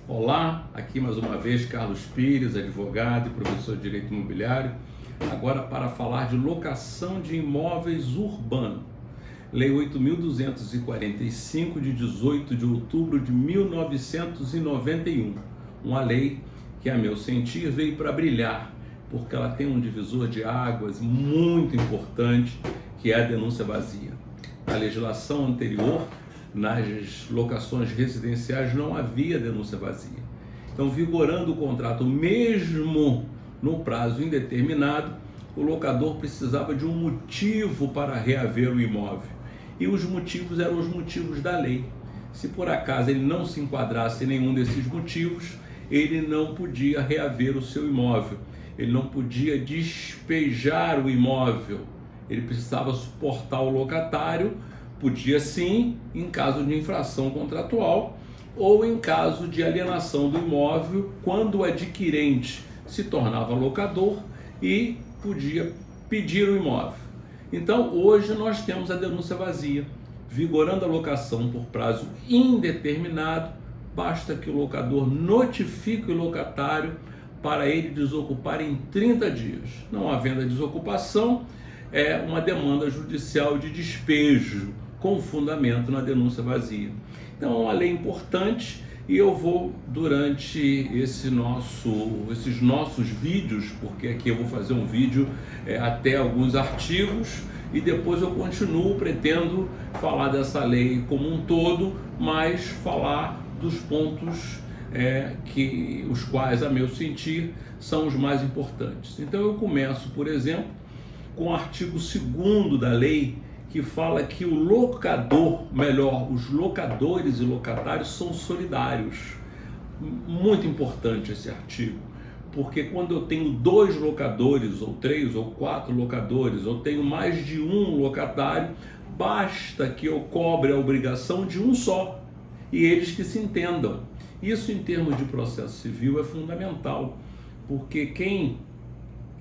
Olá, aqui mais uma vez Carlos Pires, advogado e professor de Direito Imobiliário, agora para falar de locação de imóveis urbanos. Lei 8.245 de 18 de outubro de 1991, uma lei que, a meu sentir, veio para brilhar, porque ela tem um divisor de águas muito importante, que é a denúncia vazia. Na legislação anterior, nas locações residenciais não havia denúncia vazia. Então, vigorando o contrato mesmo no prazo indeterminado, o locador precisava de um motivo para reaver o imóvel. E os motivos eram os motivos da lei. Se por acaso ele não se enquadrasse em nenhum desses motivos, ele não podia reaver o seu imóvel. Ele não podia despejar o imóvel. Ele precisava suportar o locatário. Podia sim, em caso de infração contratual ou em caso de alienação do imóvel, quando o adquirente se tornava locador e podia pedir o imóvel. Então, hoje nós temos a denúncia vazia. Vigorando a locação por prazo indeterminado, basta que o locador notifique o locatário para ele desocupar em 30 dias. Não havendo desocupação, é uma demanda judicial de despejo, com fundamento na denúncia vazia. Então é uma lei importante e eu vou, durante esses nossos vídeos, porque aqui eu vou fazer um vídeo até alguns artigos e depois eu continuo, pretendo falar dessa lei como um todo, mas falar dos pontos os quais, a meu sentir, são os mais importantes. Então eu começo, por exemplo, com o artigo 2º da lei, que fala que o locador, melhor, os locadores e locatários são solidários. Muito importante esse artigo, porque quando eu tenho 2 locadores, ou 3 ou 4 locadores, ou tenho mais de um locatário, basta que eu cobre a obrigação de um só, e eles que se entendam. Isso, em termos de processo civil, é fundamental, porque quem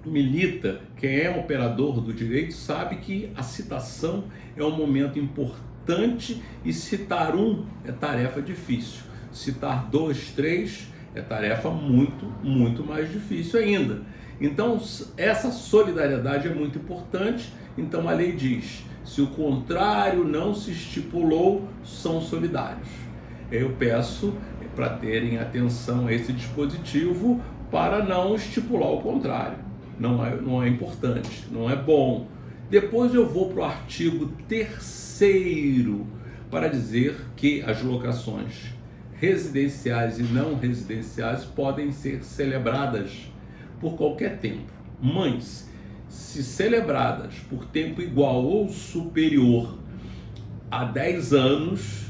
milita, quem é operador do direito, sabe que a citação é um momento importante e citar um é tarefa difícil. Citar 2, 3 é tarefa muito mais difícil ainda. Então, essa solidariedade é muito importante. Então, a lei diz: se o contrário não se estipulou, são solidários. Eu peço para terem atenção a esse dispositivo para não estipular o contrário. Não é importante, não é bom. Depois eu vou para o artigo 3º para dizer que as locações residenciais e não residenciais podem ser celebradas por qualquer tempo. Mas, se celebradas por tempo igual ou superior a 10 anos,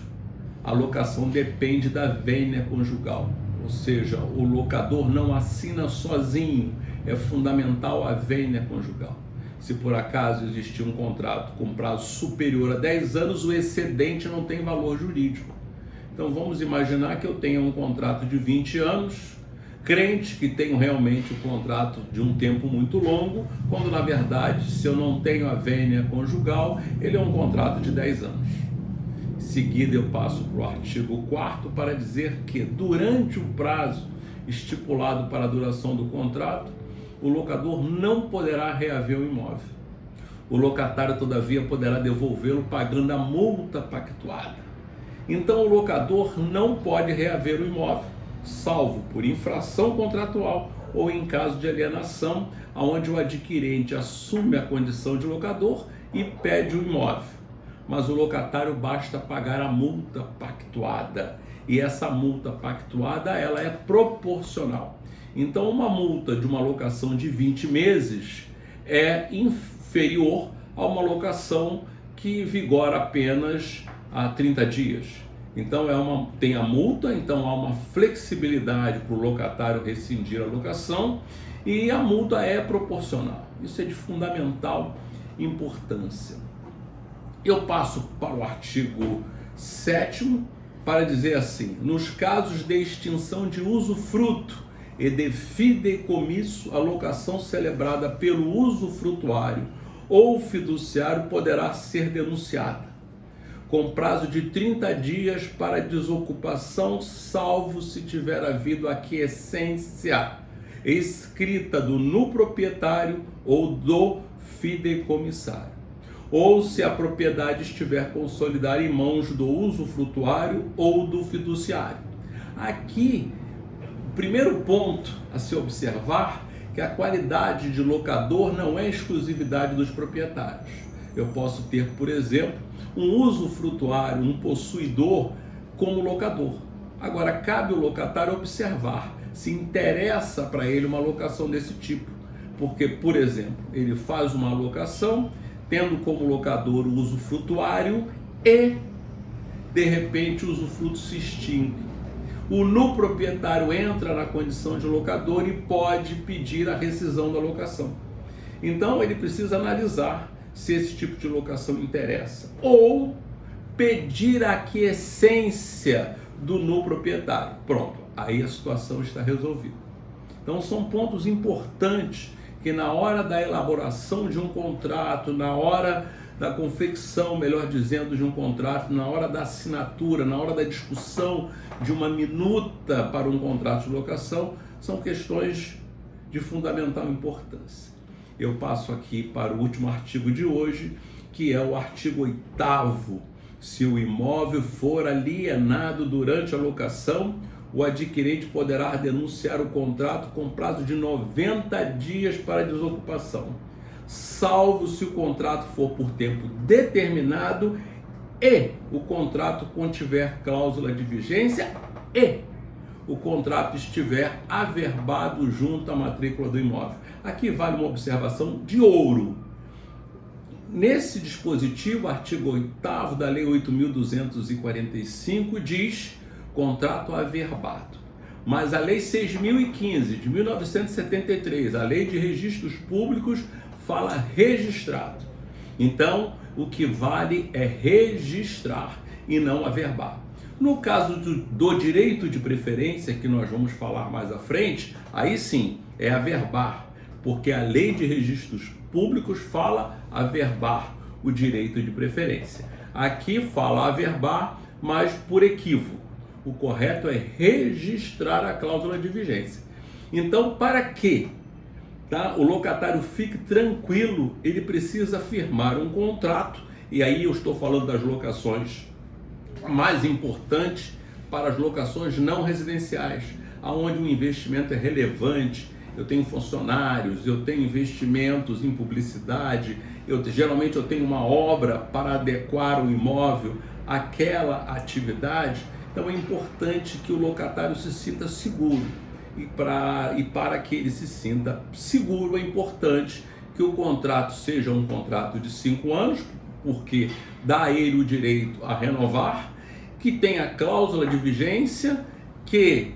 a locação depende da vênia conjugal. Ou seja, o locador não assina sozinho, é fundamental a vênia conjugal. Se por acaso existir um contrato com prazo superior a 10 anos, o excedente não tem valor jurídico. Então vamos imaginar que eu tenha um contrato de 20 anos, crente que tenho realmente um contrato de um tempo muito longo, quando na verdade, se eu não tenho a vênia conjugal, ele é um contrato de 10 anos. Em seguida eu passo para o artigo 4º para dizer que durante o prazo estipulado para a duração do contrato, o locador não poderá reaver o imóvel. O locatário, todavia, poderá devolvê-lo pagando a multa pactuada. Então o locador não pode reaver o imóvel, salvo por infração contratual ou em caso de alienação, onde o adquirente assume a condição de locador e pede o imóvel. Mas o locatário basta pagar a multa pactuada, e essa multa pactuada ela é proporcional. Então uma multa de uma locação de 20 meses é inferior a uma locação que vigora apenas há 30 dias. Então tem a multa, então há uma flexibilidade para o locatário rescindir a locação, e a multa é proporcional. Isso é de fundamental importância. Eu passo para o artigo 7º para dizer assim: nos casos de extinção de usufruto e de fideicomisso, a locação celebrada pelo usufrutuário ou fiduciário poderá ser denunciada. com prazo de 30 dias para desocupação, salvo se tiver havido aquiescência escrita no proprietário ou do fideicomissário, ou se a propriedade estiver consolidada em mãos do usufrutuário ou do fiduciário. Aqui, o primeiro ponto a se observar é que a qualidade de locador não é exclusividade dos proprietários. Eu posso ter, por exemplo, um usufrutuário, um possuidor como locador. Agora, cabe ao locatário observar se interessa para ele uma locação desse tipo. Porque, por exemplo, ele faz uma locação tendo como locador o usufrutuário e, de repente, o usufruto se extingue. O no proprietário entra na condição de locador e pode pedir a rescisão da locação. Então, ele precisa analisar se esse tipo de locação interessa, ou pedir a aquiescência do no proprietário. Pronto, aí a situação está resolvida. Então são pontos importantes que na hora da elaboração de um contrato, na hora da confecção, melhor dizendo, de um contrato, na hora da assinatura, na hora da discussão de uma minuta para um contrato de locação, são questões de fundamental importância. Eu passo aqui para o último artigo de hoje, que é o artigo 8º. Se o imóvel for alienado durante a locação, o adquirente poderá denunciar o contrato com prazo de 90 dias para desocupação, salvo se o contrato for por tempo determinado e o contrato contiver cláusula de vigência e o contrato estiver averbado junto à matrícula do imóvel. Aqui vale uma observação de ouro. Nesse dispositivo, artigo 8º da Lei 8.245 diz contrato averbado. Mas a Lei 6.015 de 1973, a Lei de Registros Públicos, fala registrado. Então, o que vale é registrar e não averbar. No caso do direito de preferência, que nós vamos falar mais à frente, aí sim é averbar, porque a Lei de Registros Públicos fala averbar o direito de preferência. Aqui fala averbar, mas por equívoco. O correto é registrar a cláusula de vigência. Então, para que o locatário fique tranquilo, ele precisa firmar um contrato, e aí eu estou falando das locações mais importantes para as locações não residenciais, aonde o investimento é relevante. Eu tenho funcionários, eu tenho investimentos em publicidade, geralmente eu tenho uma obra para adequar o imóvel àquela atividade. Então é importante que o locatário se sinta seguro. E para que ele se sinta seguro, é importante que o contrato seja um contrato de 5 anos, porque dá a ele o direito a renovar, que tenha cláusula de vigência, que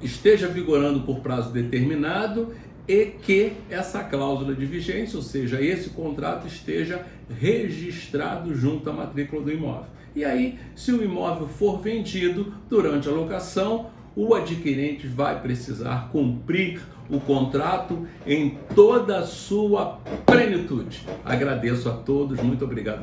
esteja vigorando por prazo determinado e que essa cláusula de vigência, ou seja, esse contrato esteja registrado junto à matrícula do imóvel. E aí, se o imóvel for vendido durante a locação, o adquirente vai precisar cumprir o contrato em toda a sua plenitude. Agradeço a todos, muito obrigado.